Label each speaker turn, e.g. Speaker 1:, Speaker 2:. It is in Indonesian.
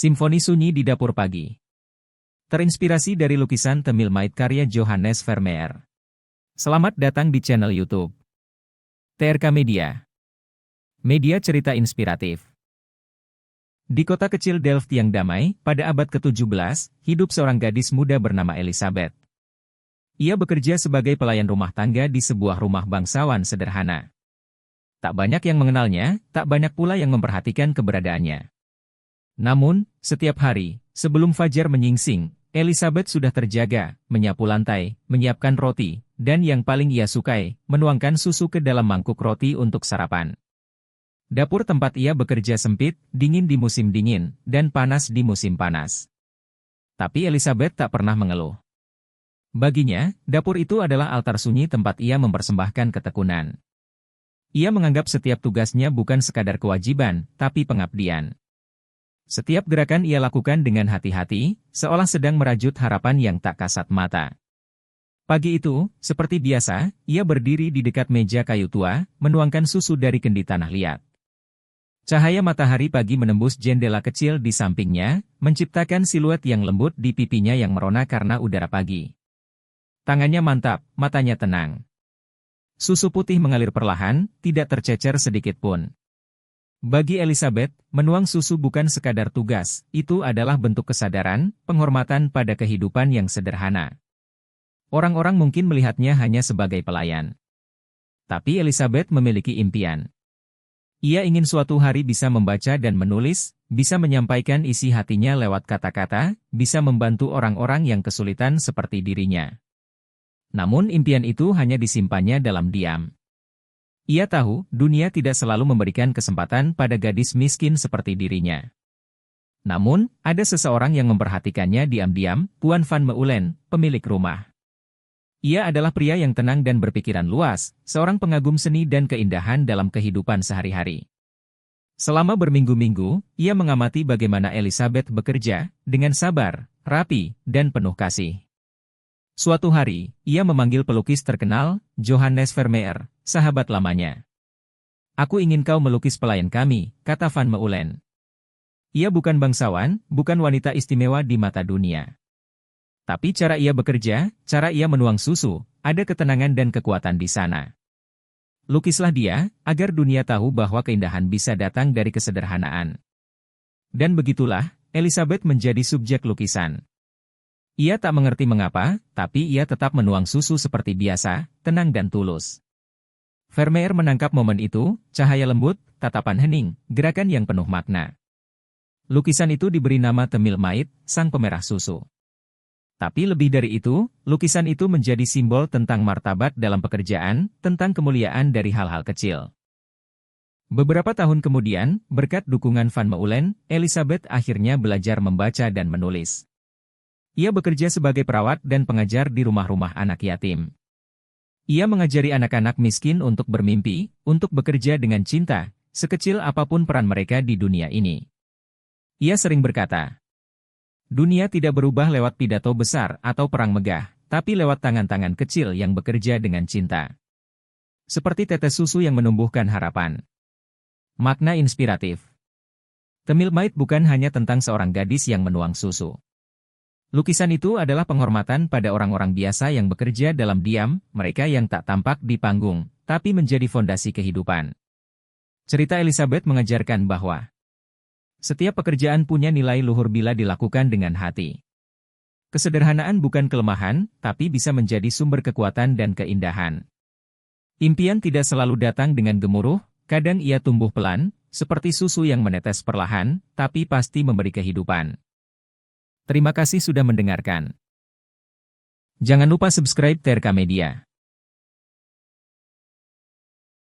Speaker 1: Simfoni sunyi di dapur pagi. Terinspirasi dari lukisan The Milkmaid karya Johannes Vermeer. Selamat datang di channel YouTube TRK Media. Media cerita inspiratif. Di kota kecil Delft yang damai, pada abad ke-17, hidup seorang gadis muda bernama Elisabeth. Ia bekerja sebagai pelayan rumah tangga di sebuah rumah bangsawan sederhana. Tak banyak yang mengenalnya, tak banyak pula yang memperhatikan keberadaannya. Namun, setiap hari, sebelum fajar menyingsing, Elisabeth sudah terjaga, menyapu lantai, menyiapkan roti, dan yang paling ia sukai, menuangkan susu ke dalam mangkuk roti untuk sarapan. Dapur tempat ia bekerja sempit, dingin di musim dingin, dan panas di musim panas. Tapi Elisabeth tak pernah mengeluh. Baginya, dapur itu adalah altar sunyi tempat ia mempersembahkan ketekunan. Ia menganggap setiap tugasnya bukan sekadar kewajiban, tapi pengabdian. Setiap gerakan ia lakukan dengan hati-hati, seolah sedang merajut harapan yang tak kasat mata. Pagi itu, seperti biasa, ia berdiri di dekat meja kayu tua, menuangkan susu dari kendi tanah liat. Cahaya matahari pagi menembus jendela kecil di sampingnya, menciptakan siluet yang lembut di pipinya yang merona karena udara pagi. Tangannya mantap, matanya tenang. Susu putih mengalir perlahan, tidak tercecer sedikit pun. Bagi Elisabeth, menuang susu bukan sekadar tugas, itu adalah bentuk kesadaran, penghormatan pada kehidupan yang sederhana. Orang-orang mungkin melihatnya hanya sebagai pelayan. Tapi Elisabeth memiliki impian. Ia ingin suatu hari bisa membaca dan menulis, bisa menyampaikan isi hatinya lewat kata-kata, bisa membantu orang-orang yang kesulitan seperti dirinya. Namun impian itu hanya disimpannya dalam diam. Ia tahu, dunia tidak selalu memberikan kesempatan pada gadis miskin seperti dirinya. Namun, ada seseorang yang memperhatikannya diam-diam, Tuan Van Meulen, pemilik rumah. Ia adalah pria yang tenang dan berpikiran luas, seorang pengagum seni dan keindahan dalam kehidupan sehari-hari. Selama berminggu-minggu, ia mengamati bagaimana Elisabeth bekerja, dengan sabar, rapi, dan penuh kasih. Suatu hari, ia memanggil pelukis terkenal, Johannes Vermeer, sahabat lamanya. "Aku ingin kau melukis pelayan kami," kata Van Meulen. Ia bukan bangsawan, bukan wanita istimewa di mata dunia. Tapi cara ia bekerja, cara ia menuang susu, ada ketenangan dan kekuatan di sana. Lukislah dia, agar dunia tahu bahwa keindahan bisa datang dari kesederhanaan. Dan begitulah, Elisabeth menjadi subjek lukisan. Ia tak mengerti mengapa, tapi ia tetap menuang susu seperti biasa, tenang dan tulus. Vermeer menangkap momen itu, cahaya lembut, tatapan hening, gerakan yang penuh makna. Lukisan itu diberi nama The Milkmaid, sang pemerah susu. Tapi lebih dari itu, lukisan itu menjadi simbol tentang martabat dalam pekerjaan, tentang kemuliaan dari hal-hal kecil. Beberapa tahun kemudian, berkat dukungan Van Meulen, Elisabeth akhirnya belajar membaca dan menulis. Ia bekerja sebagai perawat dan pengajar di rumah-rumah anak yatim. Ia mengajari anak-anak miskin untuk bermimpi, untuk bekerja dengan cinta, sekecil apapun peran mereka di dunia ini. Ia sering berkata, "Dunia tidak berubah lewat pidato besar atau perang megah, tapi lewat tangan-tangan kecil yang bekerja dengan cinta." Seperti tetes susu yang menumbuhkan harapan. Makna inspiratif. The Milkmaid bukan hanya tentang seorang gadis yang menuang susu. Lukisan itu adalah penghormatan pada orang-orang biasa yang bekerja dalam diam, mereka yang tak tampak di panggung, tapi menjadi fondasi kehidupan. Cerita Elisabeth mengajarkan bahwa setiap pekerjaan punya nilai luhur bila dilakukan dengan hati. Kesederhanaan bukan kelemahan, tapi bisa menjadi sumber kekuatan dan keindahan. Impian tidak selalu datang dengan gemuruh, kadang ia tumbuh pelan, seperti susu yang menetes perlahan, tapi pasti memberi kehidupan. Terima kasih sudah mendengarkan. Jangan lupa subscribe TRK Media.